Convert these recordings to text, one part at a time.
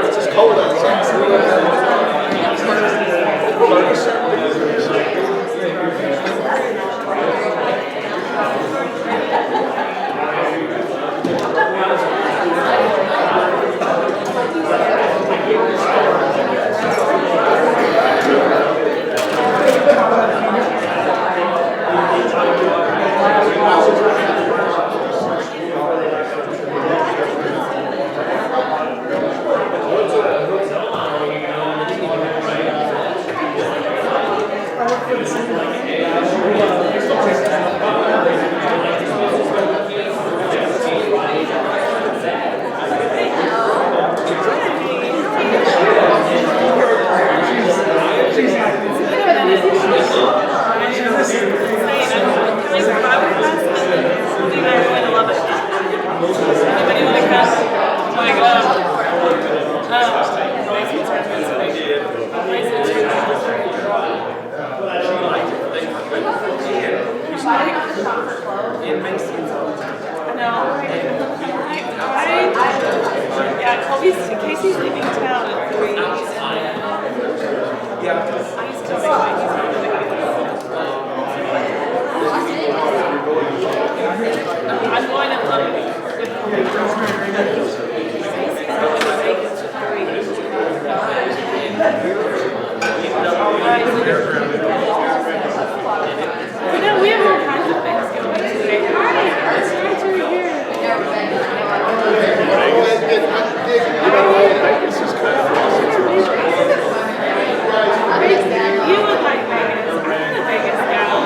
It's cold outside. Casey's leaving town at 3. I used to I'm going to look we have all kinds of things going today. Hi, it's nice to be here. You look like Vegas. I'm a Vegas gal.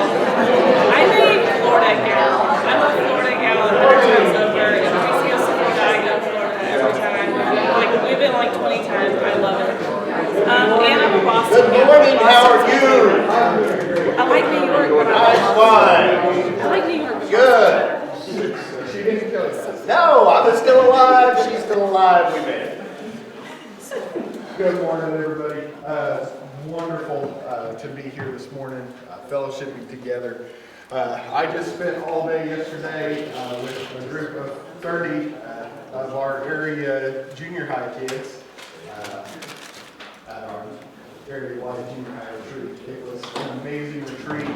I'm a Florida gal. I'm a Florida gal 100 times over. If we see us in Florida, I go to Florida every time. Like, we've been like 20 times. I love it. And I'm a Boston gal. Good morning, how are you? I like New York, but I like New York. Good. She didn't kill you. No, I'm still alive. She's still alive. We made it. Good morning, everybody. Wonderful to be here this morning, fellowshipping together. I just spent all day yesterday with a group of 30 of our area junior high kids at our area-wide junior high retreat. It was an amazing retreat.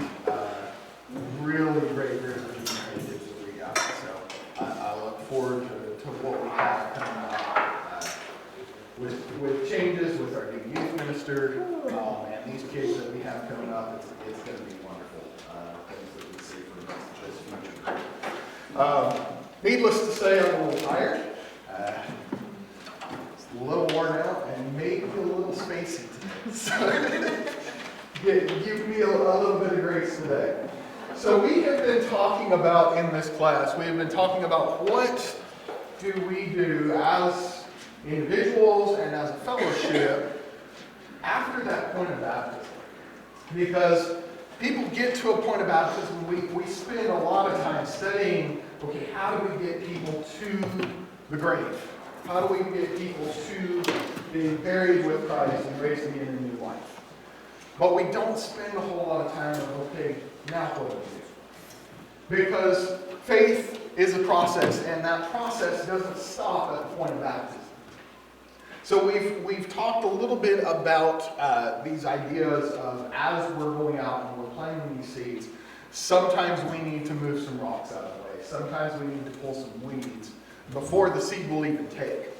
Really great group of junior high kids that we got. So I look forward to what we have coming up. With changes with our new youth minister, and these kids that we have coming up, it's going to be wonderful. Things that we see for this future. Needless to say, I'm a little tired, a little worn out, and maybe a little spacey today. So give me a little bit of grace today. So we have been talking about in this class, we have been talking about what do we do as individuals and as a fellowship after that point of baptism. Because people get to a point of baptism, we spend a lot of time studying, okay, how do we get people to the grave? How do we get people to being buried with Christ and raised again in new life? But we don't spend a whole lot of time of, okay, now what do we do? Because faith is a process, and that process doesn't stop at the point of baptism. So we've talked a little bit about these ideas of as we're going out and we're planting these seeds, sometimes we need to move some rocks out of the way. Sometimes we need to pull some weeds before the seed will even take.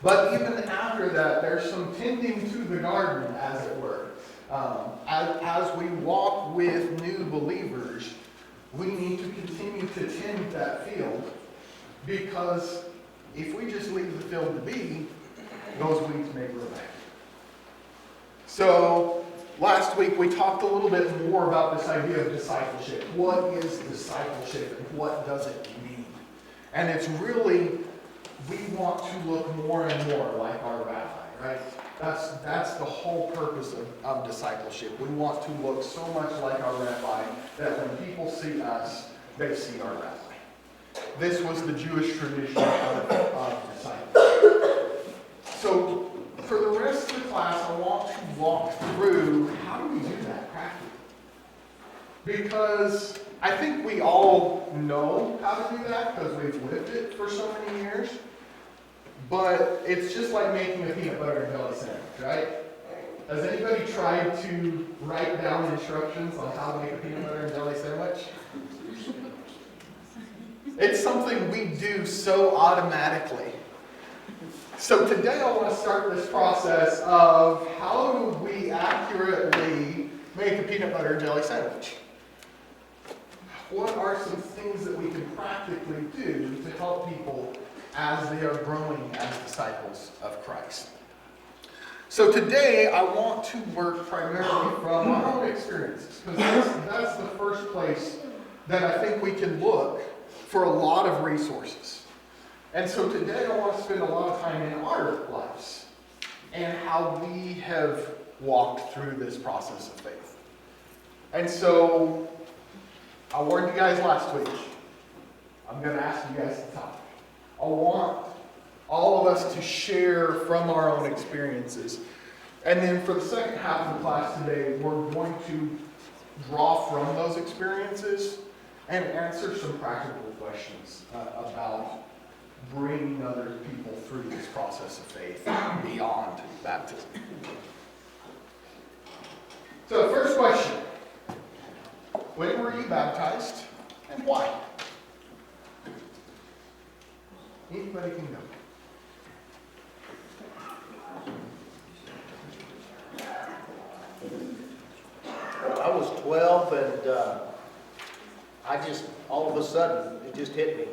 But even after that, there's some tending to the garden, as it were. As we walk with new believers, we need to continue to tend that field, because if we just leave the field to be, those weeds may grow back. So last week we talked a little bit more about this idea of discipleship. What is discipleship and what does it mean? And it's really, we want to look more and more like our rabbi, right? That's the whole purpose of discipleship. We want to look so much like our rabbi that when people see us, they see our rabbi. This was the Jewish tradition of discipleship. So for the rest of the class, I want to walk through how do we do that practically. Because I think we all know how to do that because we've lived it for so many years. But it's just like making a peanut butter and jelly sandwich, right? Has anybody tried to write down instructions on how to make a peanut butter and jelly sandwich? It's something we do so automatically. So today I want to start this process of how do we accurately make a peanut butter and jelly sandwich? What are some things that we can practically do to help people as they are growing as disciples of Christ? So today I want to work primarily from our own experiences, because that's the first place that I think we can look for a lot of resources. And so today I want to spend a lot of time in our lives and how we have walked through this process of faith. And so I warned you guys last week. I'm going to ask you guys to talk. I want all of us to share from our own experiences. And then for the second half of the class today, we're going to draw from those experiences and answer some practical questions about bringing other people through this process of faith beyond baptism. So the first question, when were you baptized and why? Anybody can go. I was 12 and I just, all of a sudden, it just hit me.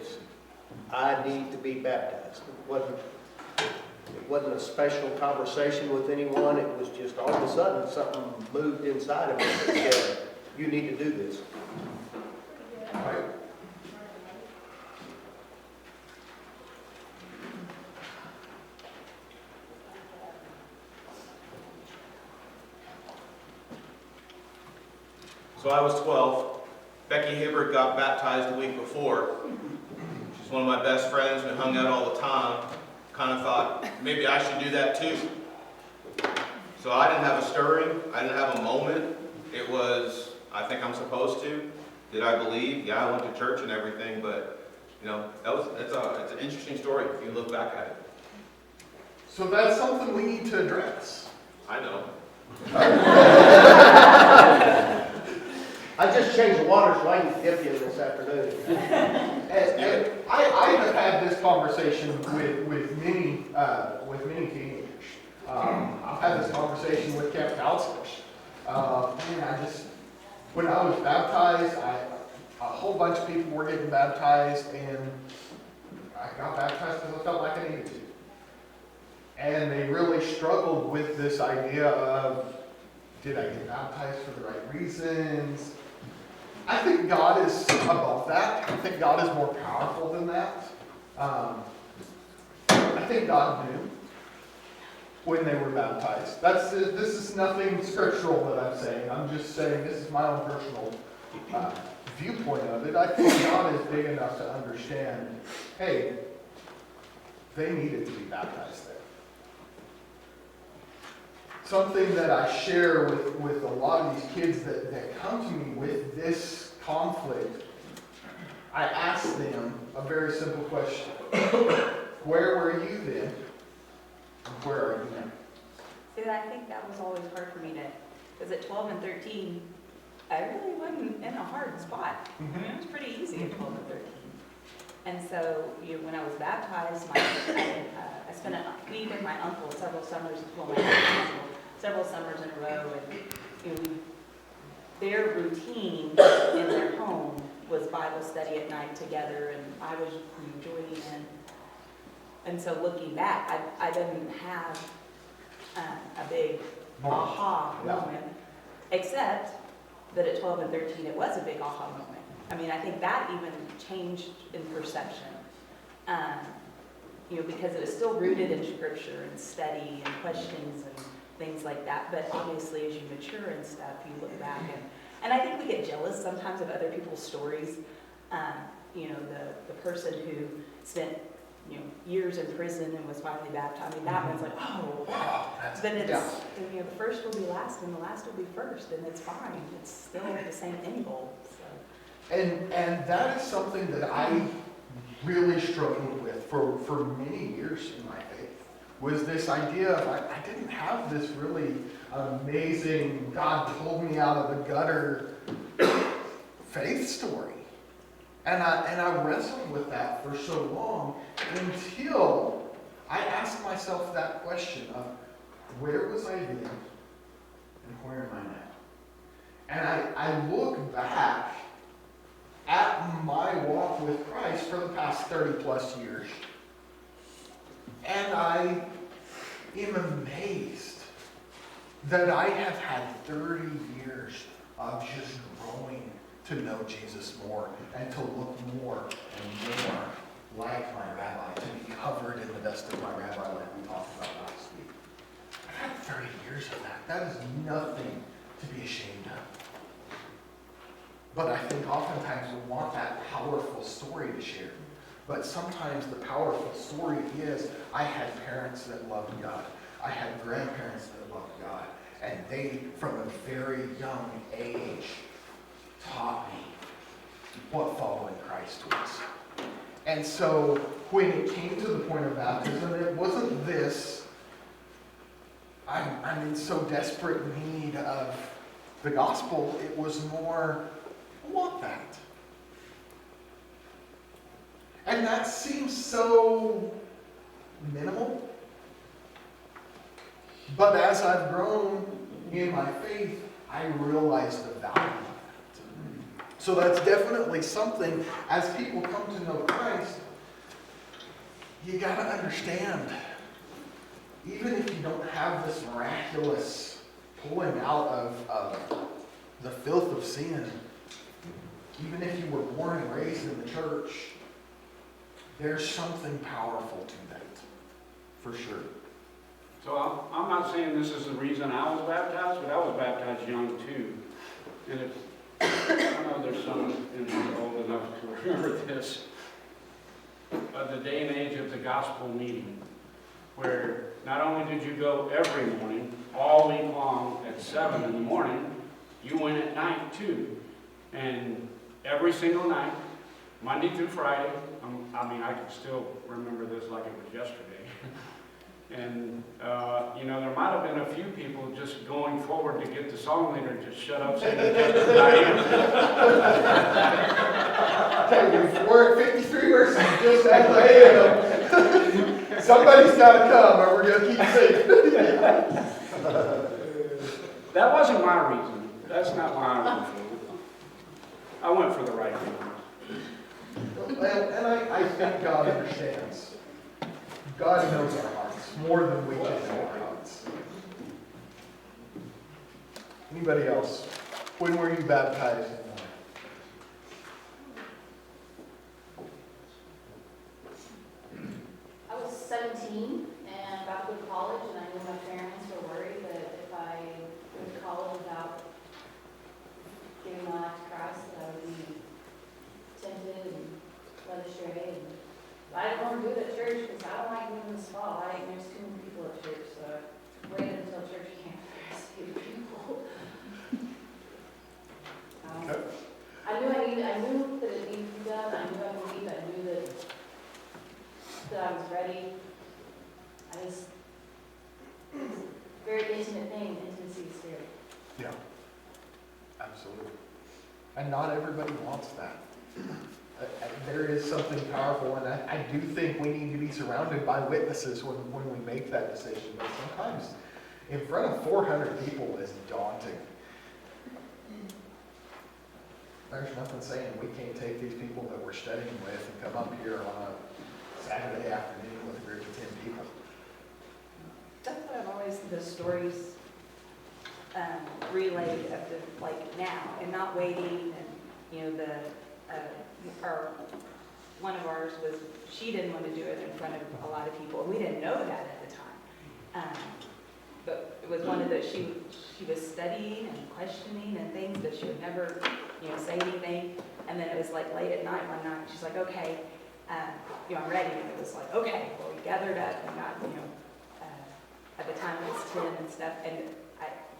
I need to be baptized. It wasn't a special conversation with anyone. It was just all of a sudden something moved inside of me that said, you need to do this. Right? So I was 12. Becky Hibbert got baptized the week before. She's one of my best friends. We hung out all the time. Kind of thought, maybe I should do that too. So I didn't have a stirring. I didn't have a moment. It was, I think I'm supposed to. Did I believe? Yeah, I went to church and everything, but you know, it's an interesting story if you look back at it. So that's something we need to address. I know. I just changed the water so I can dip you this afternoon. And I have had this conversation with many teenagers. I've had this conversation with camp counselors. When I was baptized, a whole bunch of people were getting baptized, and I got baptized because I felt like I needed to. And they really struggled with this idea of, did I get baptized for the right reasons? I think God is above that. I think God is more powerful than that. I think God knew when they were baptized. This is nothing scriptural that I'm saying. I'm just saying this is my own personal viewpoint of it. I think God is big enough to understand, hey, they needed to be baptized there. Something that I share with a lot of these kids that come to me with this conflict, I ask them a very simple question. Where were you then? And where are you now? See, I think that was always hard for me to, because at 12 and 13, I really wasn't in a hard spot. I mean, it was pretty easy at 12 and 13. And so, when I was baptized, I spent a week with my uncle several summers, several summers in a row, and their routine in their home was Bible study at night together, and I was joining in. And so looking back, I didn't have a big aha moment, except that at 12 and 13 it was a big aha moment. I mean, I think that even changed in perception. because it was still rooted in scripture and study and questions and things like that. But obviously, as you mature and stuff, you look back and I think we get jealous sometimes of other people's stories. The person who spent, years in prison and was finally baptized. I mean, that one's like, oh, wow. Then it's, the first will be last and the last will be first, and it's fine. It's still the same end goal. So. And that is something that I really struggled with for many years in my faith, was this idea of I didn't have this really amazing, God pulled me out of the gutter faith story. And I wrestled with that for so long until I asked myself that question of where was I then and where am I now? And I look back at my walk with Christ for the past 30 plus years, and I am amazed that I have had 30 years of just growing to know Jesus more and to look more and more like my rabbi, to be covered in the dust of my rabbi like we talked about last week. I've had 30 years of that. That is nothing to be ashamed of. But I think oftentimes we want that powerful story to share. But sometimes the powerful story is, I had parents that loved God. I had grandparents that loved God. And they, from a very young age, taught me what following Christ was. And so when it came to the point of baptism, it wasn't this, I'm in so desperate need of the gospel. It was more, I want that. And that seems so minimal. But as I've grown in my faith, I realize the value of it. So that's definitely something, as people come to know Christ, you got to understand, even if you don't have this miraculous pulling out of the filth of sin, even if you were born and raised in the church, there's something powerful to that, for sure. So I'm not saying this is the reason I was baptized, but I was baptized young too. And I know there's some in here old enough to remember this. The day and age of the gospel meeting, where not only did you go every morning, all week long at 7 in the morning, you went at night too. And every single night, Monday through Friday, I can still remember this like it was yesterday. And, there might have been a few people just going forward to get the song leader to shut up saying just Diane. We're at 53 verses, just act like I am. Somebody's got to come or we're going to keep singing. That wasn't my reason. That's not why I went for it. I went for the right reason. And I think God understands. God knows our hearts more than we can know our hearts. Anybody else? When were you baptized? I was 17 and about to go to college, and I knew my parents were worried that if I went to college without giving my life to Christ, that I would be tempted and led astray. And I didn't want to do it at church because I don't like being in the spotlight, and there's too many people at church, so I waited until church came first to see people. Okay. I knew that it needed to be done. I knew I believed. I knew that I was ready. It's a very intimate thing, intimacy of spirit. Yeah. Absolutely. And not everybody wants that. There is something powerful, and I do think we need to be surrounded by witnesses when we make that decision. But sometimes in front of 400 people is daunting. There's nothing saying we can't take these people that we're studying with and come up here on a Saturday afternoon with a group of 10 people. That's what I've always, the stories relayed of the, now, and not waiting, and, one of ours was, she didn't want to do it in front of a lot of people. We didn't know that at the time. But it was one of those, she was studying and questioning and things, but she would never, say anything. And then it was like late at night one night, she's like, okay, I'm ready. And it was like, okay, well, we gathered up and got, at the time it was 10 and stuff. And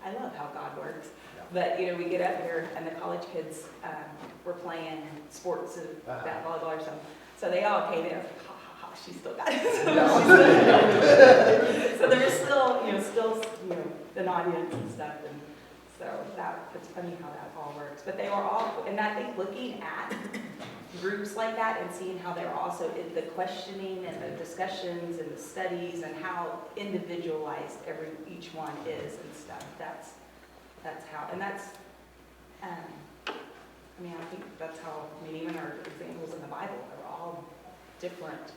I love how God works. But, we get up here and the college kids were playing sports, that volleyball or something. So they all came in, I was like, ha, ha, ha, she still got it. So there was still, an audience and stuff. And so it's funny how that all works. But they were all, and I think looking at groups like that and seeing how they're also in the questioning and the discussions and the studies and how individualized each one is and stuff. That's how, and that's, I think that's how, even our examples in the Bible are all different,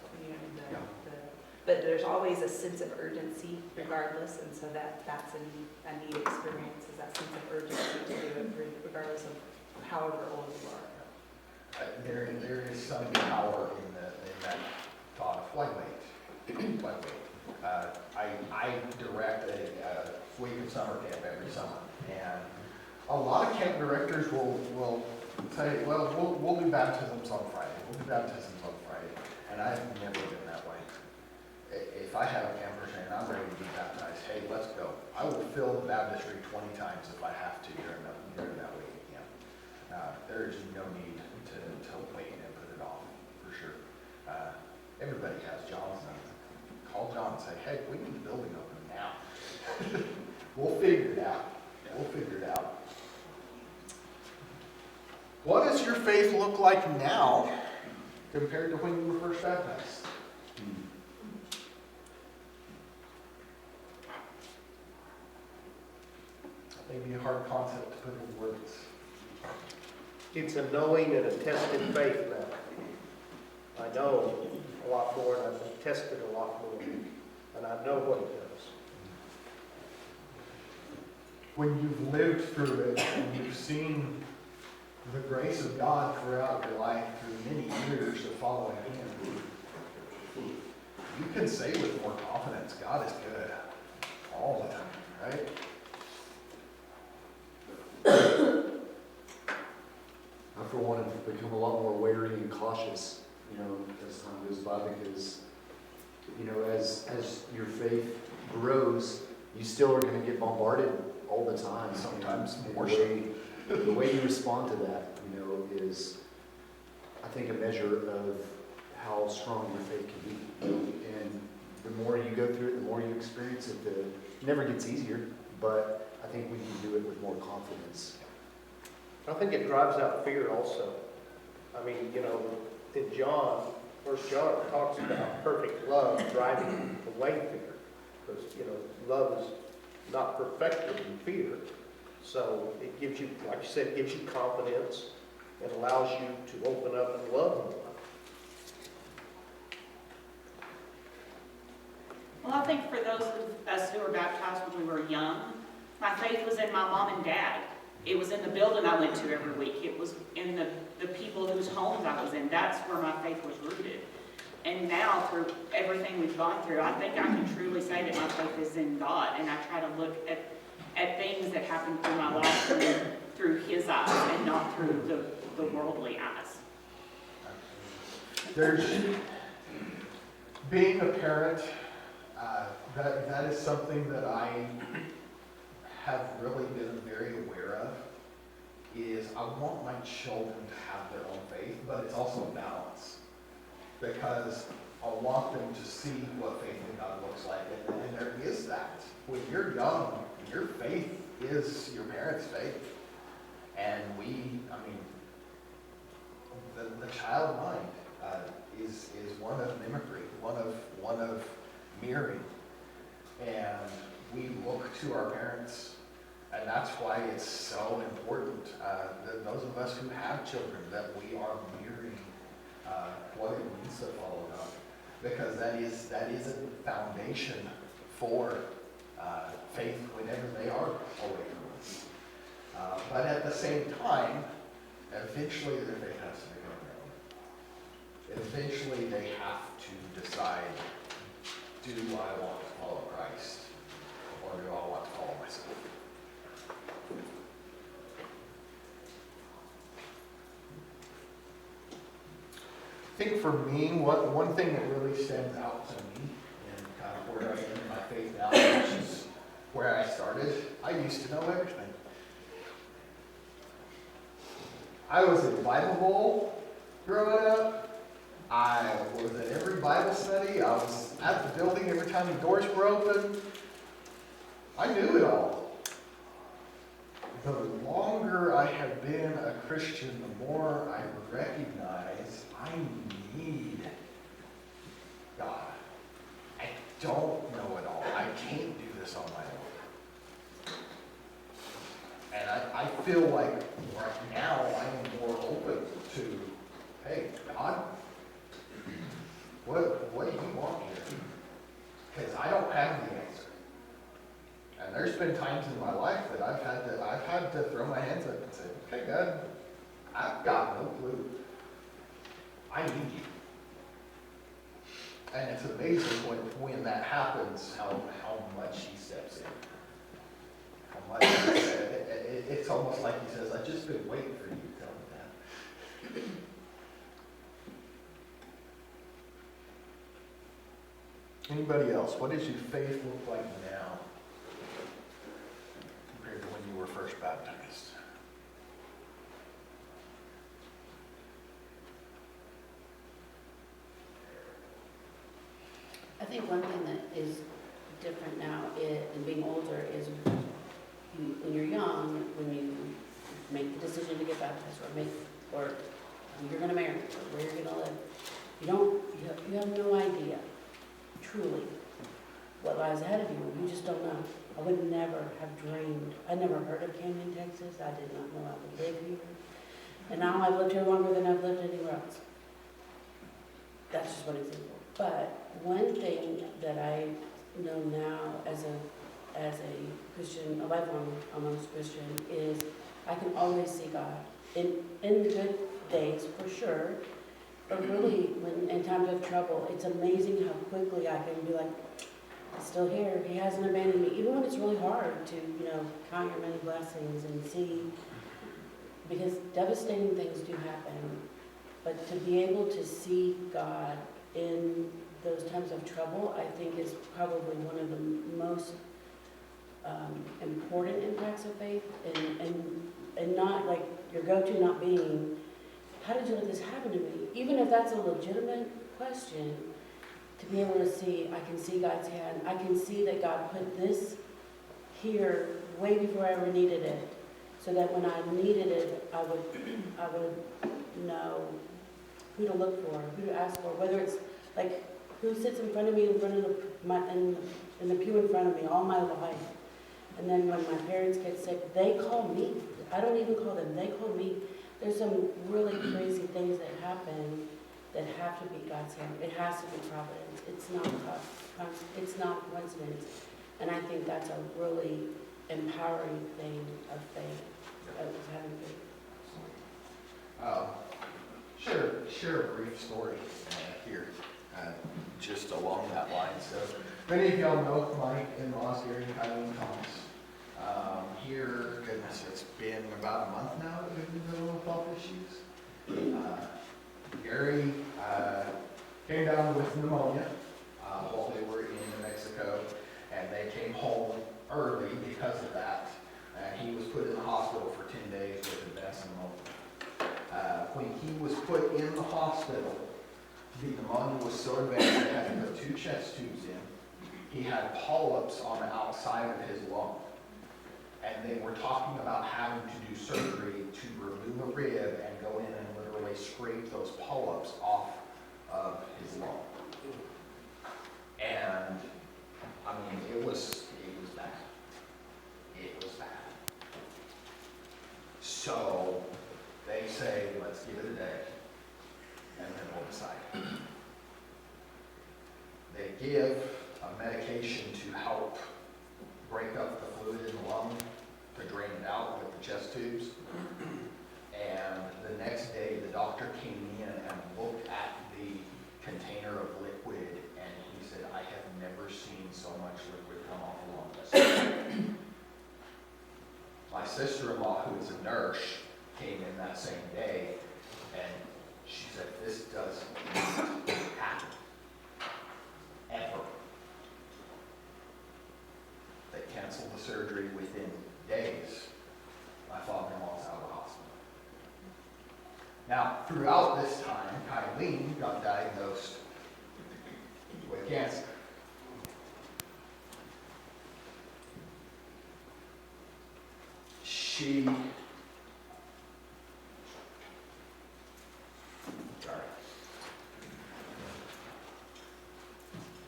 but there's always a sense of urgency regardless, and so that's a neat experience, is that sense of urgency to do it regardless of however old you are. There is some power in that thought of flyweight. I direct a week of summer camp every summer, and a lot of camp directors will say, well, we'll do baptisms on Friday. And I've never been that way. If I have a camper saying I'm ready to be baptized, hey, let's go. I will fill the baptistry 20 times if I have to during that week of camp. There is no need to wait and put it off, for sure. Everybody has John's number. Call John and say, hey, we need the building open now. We'll figure it out. What does your faith look like now compared to when you were first baptized? That may be a hard concept to put in words. It's a knowing and a tested faith now. I know a lot more and I've tested a lot more, and I know what it does. When you've lived through it and you've seen the grace of God throughout your life through many years of following Him, you can say with more confidence, God is good all the time, right? I, for one, have become a lot more wary and cautious, as time goes by, because, as your faith grows, you still are going to get bombarded all the time. Sometimes And more the way you respond to that, is, I think, a measure of how strong your faith can be. And the more you go through it, the more you experience it, it never gets easier, but I think we can do it with more confidence. I think it drives out fear also. In John, 1 John talks about perfect love driving away fear. Because, love is not perfected in fear. So it gives you, like you said, it gives you confidence. It allows you to open up and love more. Well, I think for those of us who were baptized when we were young, my faith was in my mom and dad. It was in the building I went to every week. It was in the people whose homes I was in. That's where my faith was rooted. And now, through everything we've gone through, I think I can truly say that my faith is in God. And I try to look at things that happen through my life through His eyes and not through the worldly eyes. There's being a parent, that is something that I have really been very aware of, is I want my children to have their own faith, but it's also a balance. Because I want them to see what faith in God looks like, and there is that. When you're young, your faith is your parents' faith. And the child mind is one of mimicry, one of mirroring. And we look to our parents, and that's why it's so important that those of us who have children, that we are mirroring what it means to follow God, because that is a foundation for faith whenever they are away from us. But at the same time, eventually their faith has to become their own. eventually they have to decide, do I want to follow Christ or do I want to follow myself? I think for me, one thing that really stands out to me and kind of where I am in my faith now, which is where I started, I used to know everything. I was in Bible Bowl growing up. I was at every Bible study. I was at the building every time the doors were open. I knew it all. The longer I have been a Christian, the more I recognize I need God. I don't know it all. I can't do this on my own. And I feel like right now I am more open to, hey, God, what do you want here? Because I don't have the answer. And there's been times in my life that I've had to throw my hands up and say, okay, God, I've got no clue. I need you. And it's amazing when that happens, how much he steps in. How much it's almost like he says, I've just been waiting for you to tell me that. Anybody else? What does your faith look like now compared to when you were first baptized? I think one thing that is different now and being older is when you're young, when you make the decision to get baptized or you're going to marry or where you're going to live, you have no idea truly what lies ahead of you. You just don't know. I would never have dreamed. I never heard of Canyon, Texas. I did not know I would live here. And now I've lived here longer than I've lived anywhere else. That's just one example. But one thing that I know now as a Christian, a lifelong almost Christian, is I can always see God in the good days for sure, but really when in times of trouble, it's amazing how quickly I can be like, I'm still here. He hasn't abandoned me, even when it's really hard to count your many blessings and see, because devastating things do happen, but to be able to see God in those times of trouble, I think is probably one of the most important impacts of faith, and not like your go-to not being, how did you let this happen to me? Even if that's a legitimate question, to be able to see, I can see God's hand. I can see that God put this here way before I ever needed it, so that when I needed it, I would know who to look for, who to ask for, whether it's like who sits in front of me in the pew in front of me all my life. And then when my parents get sick, they call me. I don't even call them, they call me. There's some really crazy things that happen that have to be God's hand. It has to be providence. It's not coincidence. And I think that's a really empowering thing of faith, of having faith. Share a brief story here, just along that line. So many of y'all know my in-laws, Gary and Kylie Thomas. Here, goodness, it's been about a month now that we've been dealing with health issues. Gary came down with pneumonia while they were in New Mexico, and they came home early because of that. And he was put in the hospital for 10 days with advanced pneumonia. When he was put in the hospital, the pneumonia was so advanced they had to put 2 chest tubes in. He had polyps on the outside of his lung. And they were talking about having to do surgery to remove a rib and go in and literally scrape those polyps off of his lung. And I mean, it was bad. It was bad. So they say, let's give it a day, and then we'll decide. They give a medication to help break up the fluid in the lung, to drain it out with the chest tubes. And the next day, the doctor came in and looked at the throughout this time, Kylene got diagnosed with cancer. Sorry.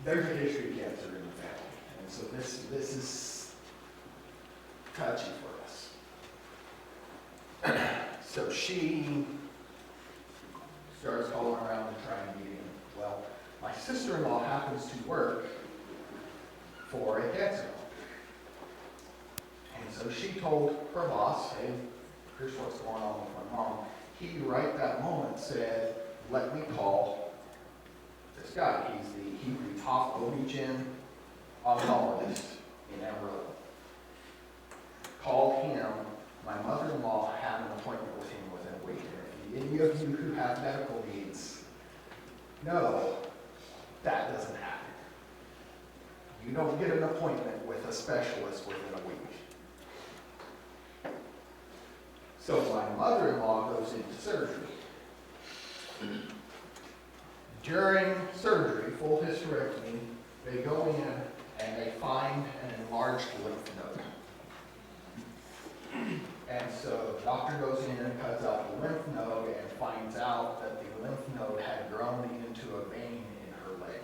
There's a history of cancer in the family, and so this is touchy for us. So she starts calling around and trying to get in. Well, my sister-in-law happens to work for a cancer home. And so she told her boss, hey, here's what's going on with my mom. He, right that moment, said, let me call this guy. He's the top OB-GYN oncologist in Amarillo. Called him. My mother-in-law had an appointment with him within a week. And any of you who have medical needs know that doesn't happen. You don't get an appointment with a specialist within a week. So my mother-in-law goes into surgery. During surgery, full hysterectomy, they go in and they find an enlarged lymph node. And so the doctor goes in and cuts out the lymph node and finds out that the lymph node had grown into a vein in her leg.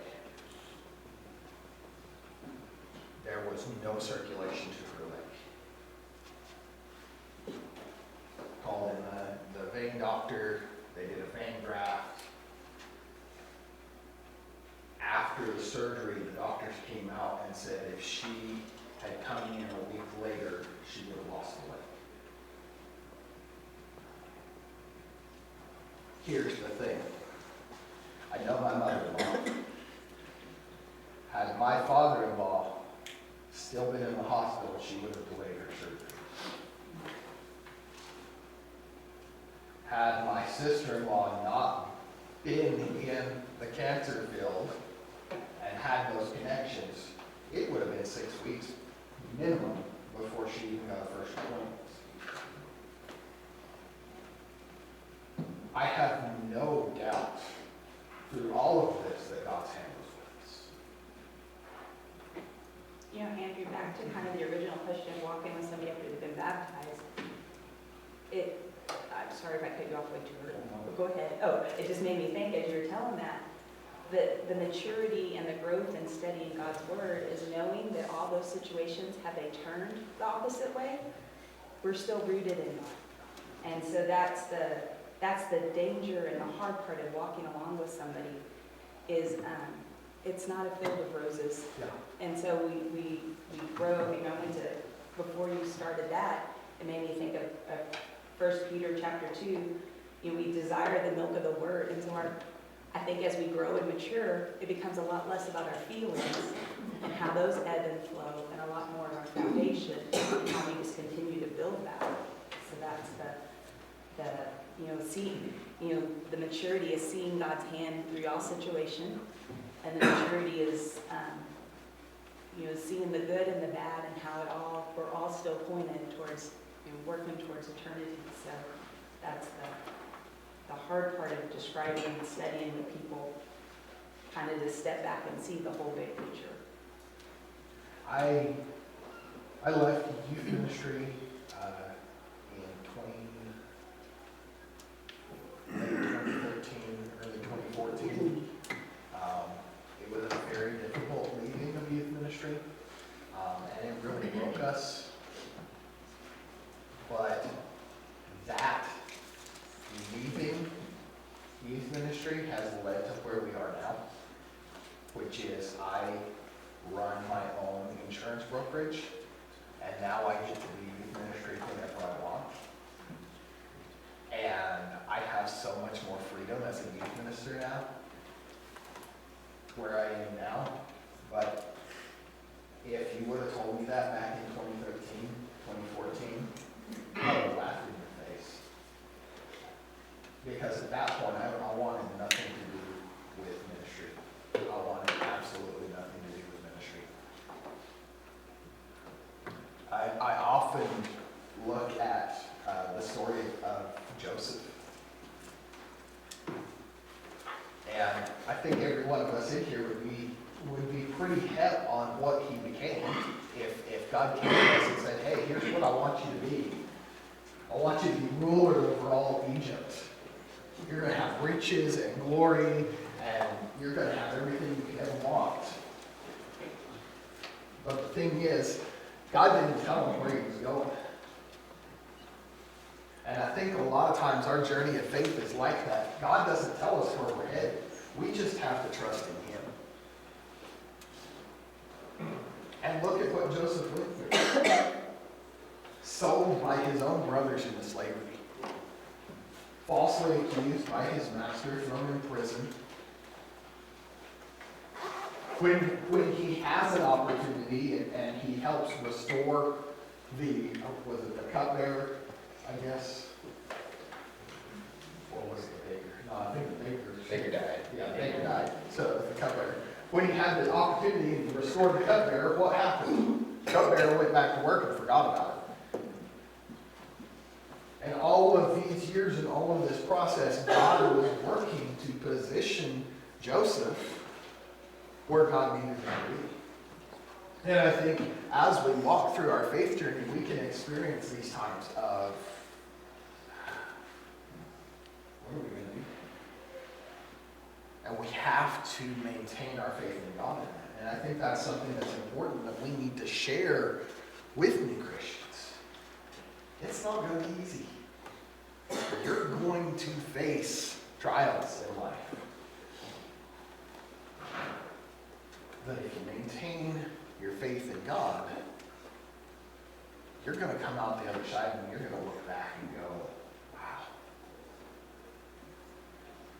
There was no circulation to her leg. Called in the vein doctor, they did a vein graft. After the surgery, the doctors came out and said if she had come in a week later, she would have lost the leg. Here's the thing. I know my mother-in-law. Had my father-in-law still been in the hospital, she would have delayed her surgery. Had my sister-in-law not been in the cancer field and had those connections, it would have been 6 weeks minimum before she even got her first appointment. I have no doubt through all of this that God's hand was with us. You know, Andrew, back to kind of the original question, walking with somebody after they've been baptized. I'm sorry if I cut you off way too early. Go ahead. Oh, it just made me think as you were telling that the maturity and the growth in studying God's word is knowing that all those situations, have they turned the opposite way, we're still rooted in God. And so that's the danger and the hard part of walking along with somebody is it's not a field of roses. Yeah. And so we grow, you know, before you started that, it made me think of 1 Peter chapter 2, you know, we desire the milk of the word. And so I think as we grow and mature, it becomes a lot less about our feelings and how those ebb and flow, and a lot more of our foundation and how we just continue to build that. So that's the maturity is seeing God's hand through all situation, and the maturity is seeing the good and the bad and how we're all still pointed towards, working towards eternity. So that's the hard part of describing and studying with people, kind of to step back and see the whole big picture. I left youth ministry in late 2013, early 2014. It was a very difficult leaving of youth ministry, and it really broke us. But that leaving youth ministry has led to where we are now, which is I run my own insurance brokerage, and now I get to leave youth ministry whenever I want. And I have so much more freedom as a youth minister now, where I am now. But if you would have told me that back in 2013, 2014, I would have laughed in your face. Because at that point, I wanted nothing to do with ministry. I wanted absolutely nothing to do with ministry. I often look at the story of Joseph And I think every one of us in here would be pretty hep on what he became if God came to us and said, hey, here's what I want you to be. I want you to be ruler over all of Egypt. You're going to have riches and glory, and you're going to have everything you could ever want. But the thing is, God didn't tell him where he was going. And I think a lot of times our journey of faith is like that. God doesn't tell us where we're headed. We just have to trust in him. And look at what Joseph went through. Sold by his own brothers into slavery. Falsely accused by his master, thrown in prison. When he has an opportunity and he helps restore the cupbearer, I guess? Or was it the baker? No, I think the baker. Baker died. Yeah, the baker died. So the cupbearer. When he had the opportunity to restore the cupbearer, what happened? The cupbearer went back to work and forgot about it. And all of these years and all of this process, God was working to position Joseph where God needed him to be. And I think as we walk through our faith journey, we can experience these times of, what are we going to do? And we have to maintain our faith in God in that. And I think that's something that's important that we need to share with new Christians. It's not going to be easy. You're going to face trials in life. But if you maintain your faith in God, you're going to come out the other side and you're going to look back and go, wow.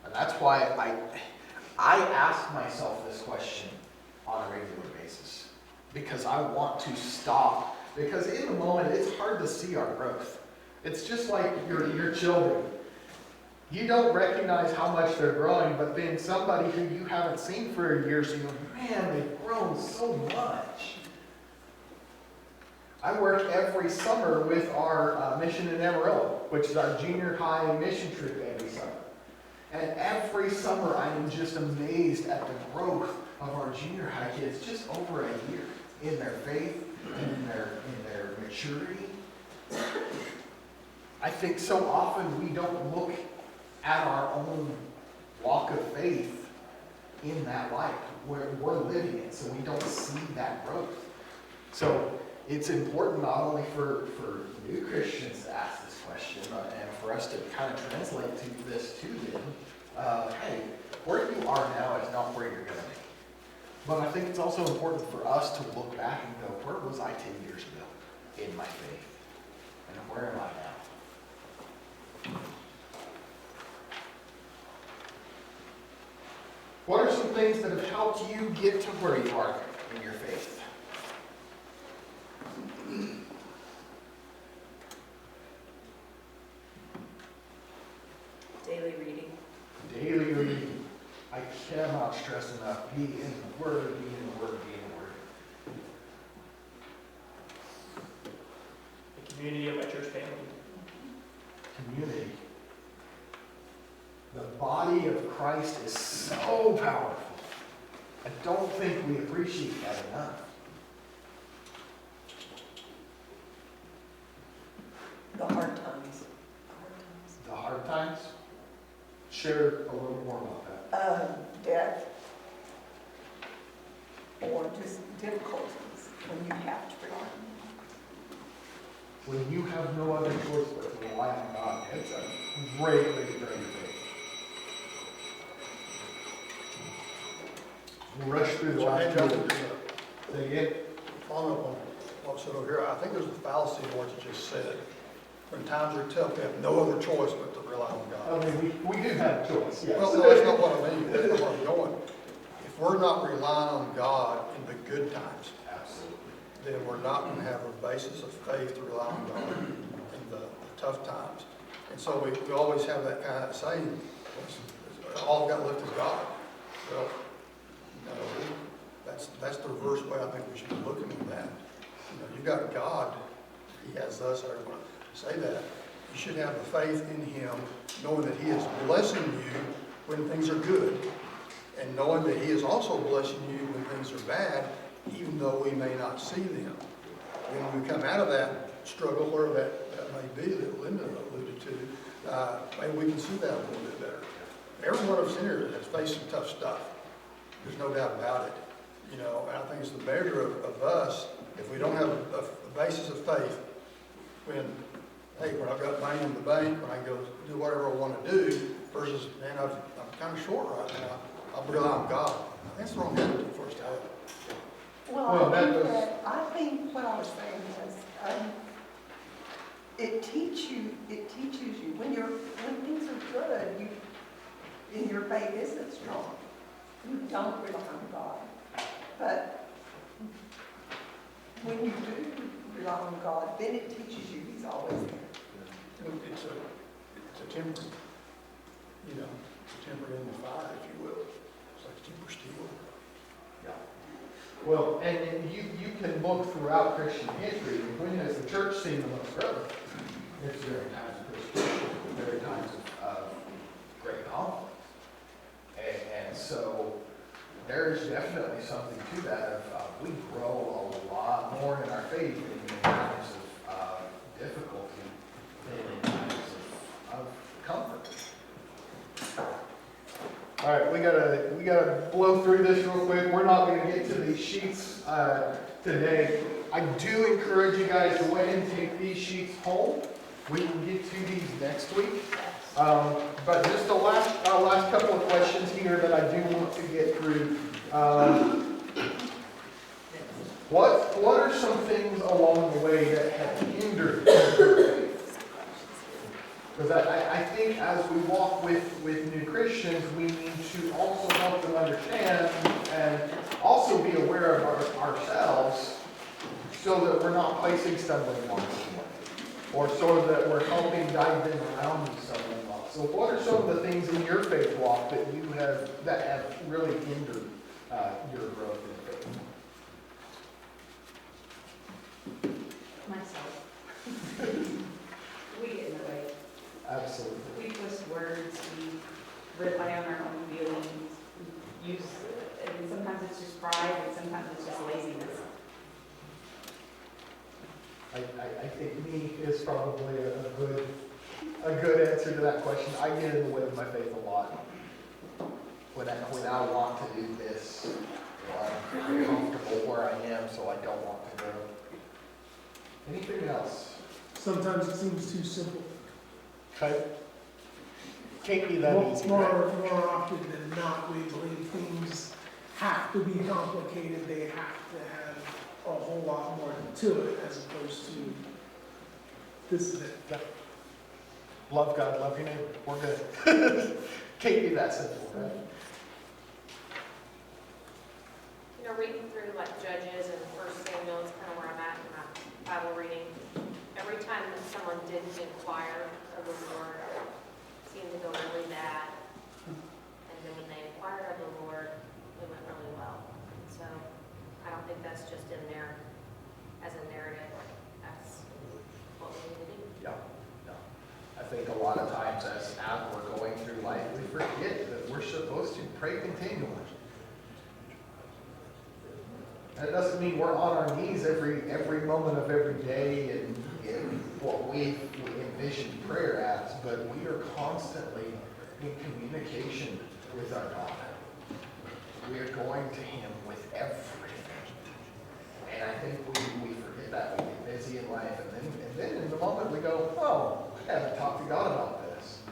And that's why I ask myself this question on a regular basis. Because I want to stop. Because in the moment, it's hard to see our growth. It's just like your children. You don't recognize how much they're growing, but then somebody who you haven't seen for years, you go, man, they've grown so much. I work every summer with our mission in Amarillo, which is our junior high mission trip every summer. And every summer I'm just amazed at the growth of our junior high kids just over a year in their faith and in their maturity. I think so often we don't look at our own walk of faith in that light. We're living it, so we don't see that growth. So it's important not only for new Christians to ask this question, and for us to kind of translate this to them. Hey, where you are now is not where you're going to be. But I think it's also important for us to look back and go, where was I 10 years ago in my faith? And where am I now? What are some things that have helped you get to where you are in your faith? Daily reading. Daily reading. I cannot stress enough. Be in the Word, be in the Word, be in the Word. The community of my church family. Community. The body of Christ is so powerful. I don't think we appreciate that enough. The hard times. The hard times? Share a little more about that. Death. Or just difficulties when you have to rely. When you have no other choice but to rely on God, it's a great way to grow your faith. We'll rush through the last two. Say again? Following up on what was said over here, I think there's a fallacy in what you just said. When times are tough, we have no other choice but to rely on God. I mean, we do have a choice, yes. Well, no, that's not what I mean. That's not where I'm going. If we're not relying on God in the good times, Absolutely. then we're not going to have a basis of faith to rely on God in the tough times. And so we always have that kind of saying, all I've got left is God. Well, no, that's the reverse way I think we should be looking at that. You know, you've got God, He has us, I want to say that. You should have the faith in Him, knowing that He is blessing you when things are good. and knowing that he is also blessing you when things are bad, even though we may not see them. When we come out of that struggle, where that may be, that Linda alluded to, maybe we can see that a little bit better. Every one of us in here has faced some tough stuff. There's no doubt about it. You know, and I think it's the measure of us, if we don't have a basis of faith, when I've got money in the bank, when I go do whatever I want to do, versus, man, I'm kind of short right now, I'll rely on God. I think it's the wrong attitude for us to have. Well, I think what I was saying is, it teaches you, when things are good, in your faith isn't strong. You don't rely on God. But when you do rely on God, then it teaches you He's always there. It's a timber, you know, it's a timber in the fire, if you will. It's like timber steel. Well, and you can look throughout Christian history, when has the church seen the most growth? It's during times of persecution, during times of great conflict. And so there's definitely something to that of we grow a lot more in our faith in times of difficulty than in times of comfort. All right, we gotta blow through this real quick. We're not gonna get to these sheets today. I do encourage you guys to go ahead and take these sheets home. We can get to these next week. But just the last couple of questions here that I do want to get through. What are some things along the way that have hindered your faith? Because I think as we walk with new Christians, we need to also help them understand and also be aware of ourselves so that we're not placing stumbling blocks in life, or so that we're helping guide them around these stumbling blocks. So what are some of the things in your faith walk that have really hindered your growth in faith? Myself. We get in the way. Absolutely. We twist words, we rely on our own feelings, we use, and sometimes it's just pride, and sometimes it's just laziness. I think me is probably a good answer to that question. I get in the way of my faith a lot. When I want to do this, I'm comfortable where I am, so I don't want to grow. Anything else? Sometimes it seems too simple. Okay. Can't be that easy. More often than not, we believe things have to be complicated. They have to have a whole lot more to it, as opposed to this is it. Love God, love your neighbor. We're good. Can't be that simple, right? You know, reading through like Judges and First Samuel is kind of where I'm at in my Bible reading. Every time that someone didn't inquire of the Lord, it seemed to go really bad. And then when they inquired of the Lord, it went really well. So I don't think that's just in there as a narrative. That's what we need to do. Yeah. No. I think a lot of times as we're going through life, we forget that we're supposed to pray continually. That doesn't mean we're on our knees every moment of every day and what we envision prayer as, but we are constantly in communication with our God. We are going to Him with everything. And I think we forget that. We get busy in life, and then in the moment we go, oh, I haven't talked to God about this.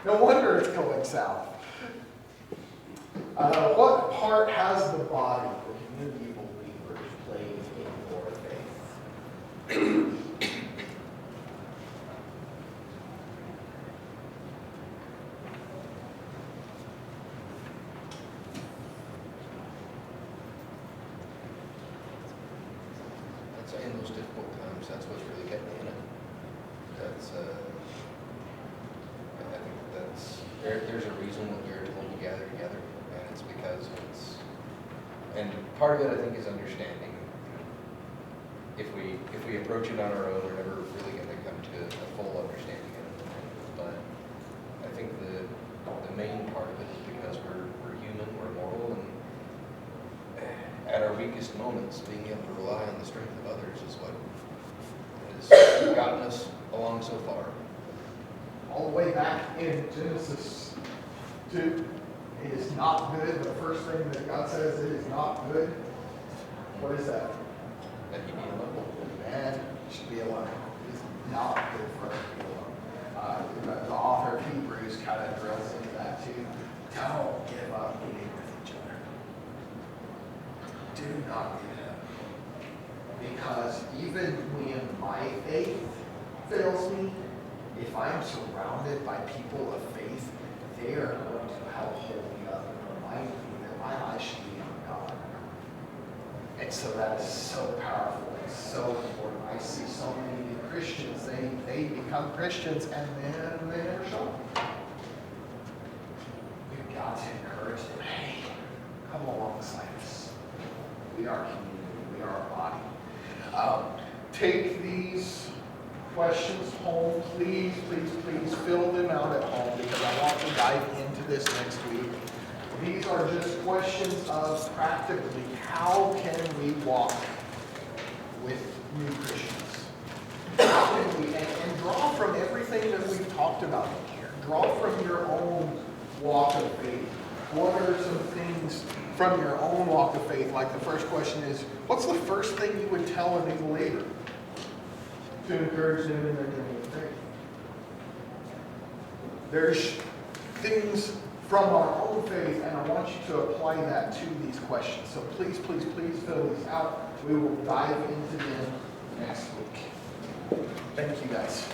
No wonder it's going south. What part has the body, the community of believers, played in your faith? That's in those difficult times, that's what's really getting in it. That's, I think there's a reason that we're told to gather together, and it's because and part of it I think is understanding. If we approach it on our own, we're never really going to come to a full understanding of it. But I think the main part of it is because we're weakest moments, being able to rely on the strength of others is what has gotten us along so far. All the way back in Genesis 2, it is not good. The first thing that God says, it is not good. What is that? That you be alone. Man should be alone. It is not good for us to be alone. The author of Hebrews kind of drills into that too. Don't give up meeting with each other. Do not give it up. Because even when my faith fails me, if I am surrounded by people of faith, they are going to help hold me up and remind me that my eyes should be on God. And so that is so powerful and so important. I see so many new Christians, they become Christians and then they never show up. We've got to encourage them, hey, come alongside us. We are community, we are a body. Take these questions home, please, please, please fill them out at home because I want to dive into this next week. These are just questions of practically how can we walk with new Christians? How can we, and draw from everything that we've talked about in here. Draw from your own walk of faith. What are some things from your own walk of faith? Like the first question is, what's the first thing you would tell a new believer to encourage them in their journey of faith? There's things from our own faith, and I want you to apply that to these questions. So please, please, please fill these out. We will dive into them next week. Thank you, guys.